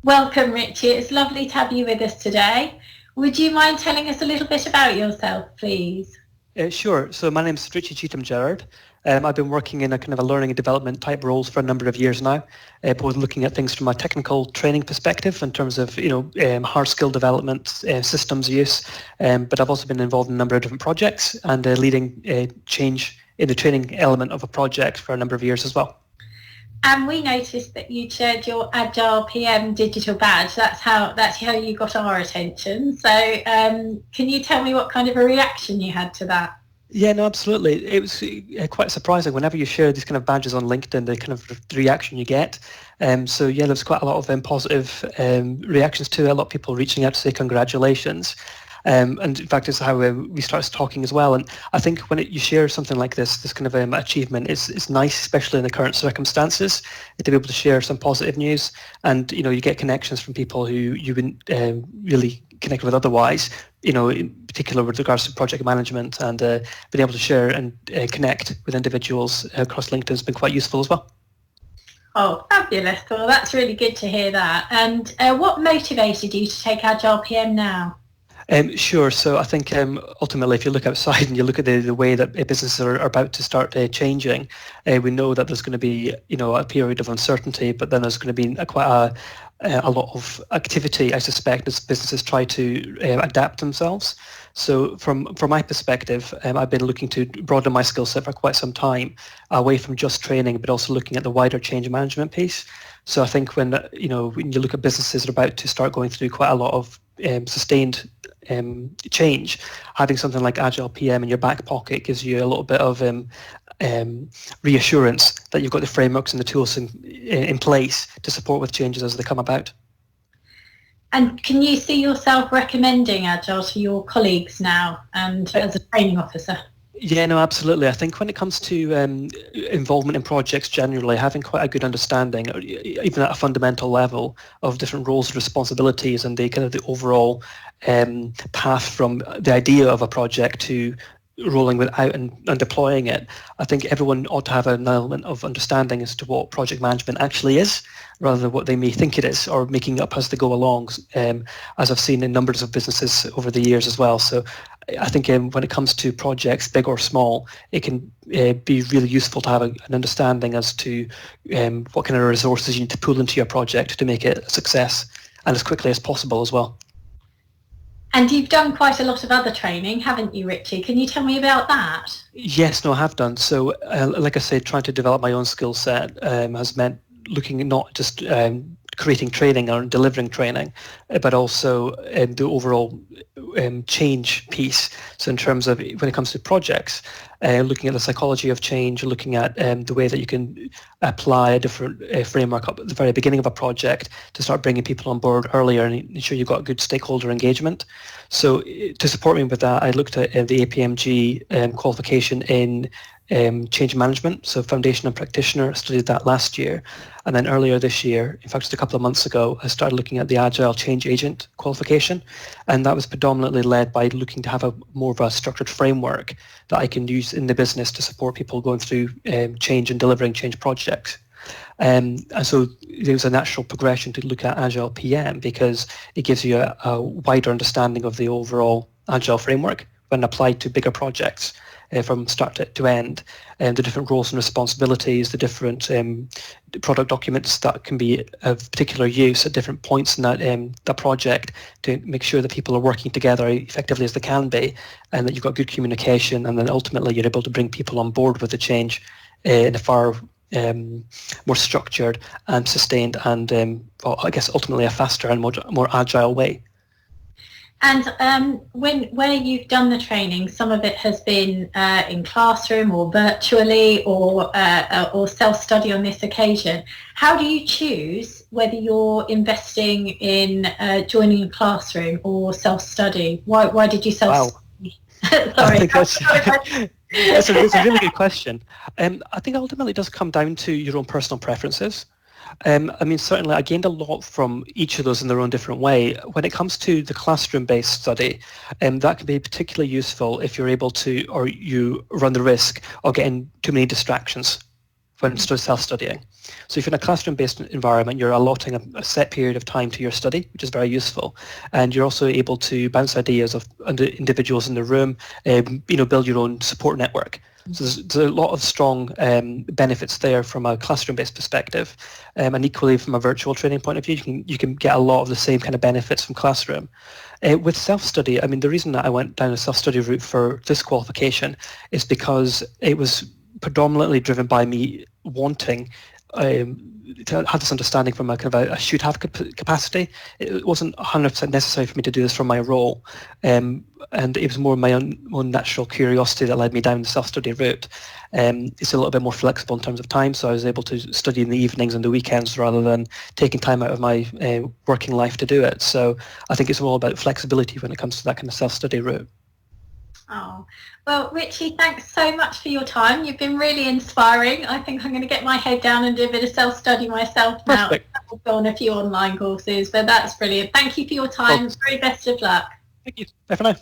Welcome, Richie. It's lovely to have you with us today. Would you mind telling us a little bit about yourself, please? Sure. So my name is Richie Cheetham Gerrard. I've been working in a kind of a learning and development type roles for a number of years now, both looking at things from a technical training perspective in terms of hard skill development, systems use, but I've also been involved in a number of different projects and leading change in the training element of a project for a number of years as well. And we noticed that you shared your Agile PM Digital badge. That's how you got our attention. So can you tell me what kind of a reaction you had to that? Yeah, no, absolutely. It was quite surprising whenever you share these kind of badges on LinkedIn, the kind of reaction you get. So yeah, there was quite a lot of positive reactions to it. A lot of people reaching out to say congratulations. And in fact, it's how we started talking as well. And I think when you share something like this kind of achievement, it's nice, especially in the current circumstances, to be able to share some positive news. And you get connections from people who you wouldn't really connect with otherwise. In particular with regards to project management, and being able to share and connect with individuals across LinkedIn has been quite useful as well. Oh, fabulous. Well, that's really good to hear that. And what motivated you to take Agile PM now? Sure. So I think ultimately, if you look outside and you look at the way that businesses are about to start changing, we know that there's going to be a period of uncertainty, but then there's going to be quite a lot of activity, I suspect, as businesses try to adapt themselves. So from my perspective, I've been looking to broaden my skill set for quite some time, away from just training, but also looking at the wider change management piece. So I think when you look at businesses that are about to start going through quite a lot of sustained change, having something like Agile PM in your back pocket gives you a little bit of reassurance that you've got the frameworks and the tools in place to support with changes as they come about. And can you see yourself recommending Agile to your colleagues now and as a training officer? Yeah, no, absolutely. I think when it comes to involvement in projects generally, having quite a good understanding, even at a fundamental level, of different roles and responsibilities and the kind of the overall path from the idea of a project to rolling it out and deploying it, I think everyone ought to have an element of understanding as to what project management actually is, rather than what they may think it is or making up as they go along, as I've seen in numbers of businesses over the years as well. So I think when it comes to projects, big or small, it can be really useful to have an understanding as to what kind of resources you need to pull into your project to make it a success and as quickly as possible as well. And you've done quite a lot of other training, haven't you, Richie? Can you tell me about that? Yes, no, I have done. So, like I said, trying to develop my own skill set has meant looking at not just creating training or delivering training, but also the overall change piece. So in terms of when it comes to projects, looking at the psychology of change, looking at the way that you can apply a different framework at the very beginning of a project to start bringing people on board earlier and ensure you've got good stakeholder engagement. So to support me with that, I looked at the APMG qualification in change management, so foundation and practitioner. I studied that last year, and then earlier this year, in fact just a couple of months ago, I started looking at the Agile Change Agent qualification, and that was predominantly led by looking to have more of a structured framework that I can use in the business to support people going through change and delivering change projects. And so there was a natural progression to look at Agile PM because it gives you a wider understanding of the overall Agile framework when applied to bigger projects. From start to end, and the different roles and responsibilities, the different product documents that can be of particular use at different points in that project to make sure that people are working together effectively as they can be, and that you've got good communication, and then ultimately you're able to bring people on board with the change in a far more structured and sustained and, I guess, ultimately a faster and more agile way. And where you've done the training, some of it has been in classroom or virtually or self-study on this occasion. How do you choose whether you're investing in joining a classroom or self-study? Why did you self-study? Wow. Sorry. That's a really good question. I think ultimately it does come down to your own personal preferences. I mean, certainly I gained a lot from each of those in their own different way. When it comes to the classroom-based study, that can be particularly useful if you're able to, or you run the risk of getting too many distractions when self-studying. So if you're in a classroom-based environment, you're allotting a set period of time to your study, which is very useful. And you're also able to bounce ideas of individuals in the room, build your own support network. So there's a lot of strong benefits there from a classroom-based perspective, and equally from a virtual training point of view, you can get a lot of the same kind of benefits from classroom. With self-study, I mean, the reason that I went down a self-study route for this qualification is because it was predominantly driven by me wanting to have this understanding from a kind of a should-have capacity. It wasn't 100% necessary for me to do this from my role, and it was more my own natural curiosity that led me down the self-study route. It's a little bit more flexible in terms of time, so I was able to study in the evenings and the weekends rather than taking time out of my working life to do it. So I think it's all about flexibility when it comes to that kind of self-study route. Oh, well, Richie, thanks so much for your time. You've been really inspiring. I think I'm going to get my head down and do a bit of self-study myself now. I've gone on a few online courses, but that's brilliant. Thank you for your time. Very best of luck. Thank you. Bye for now.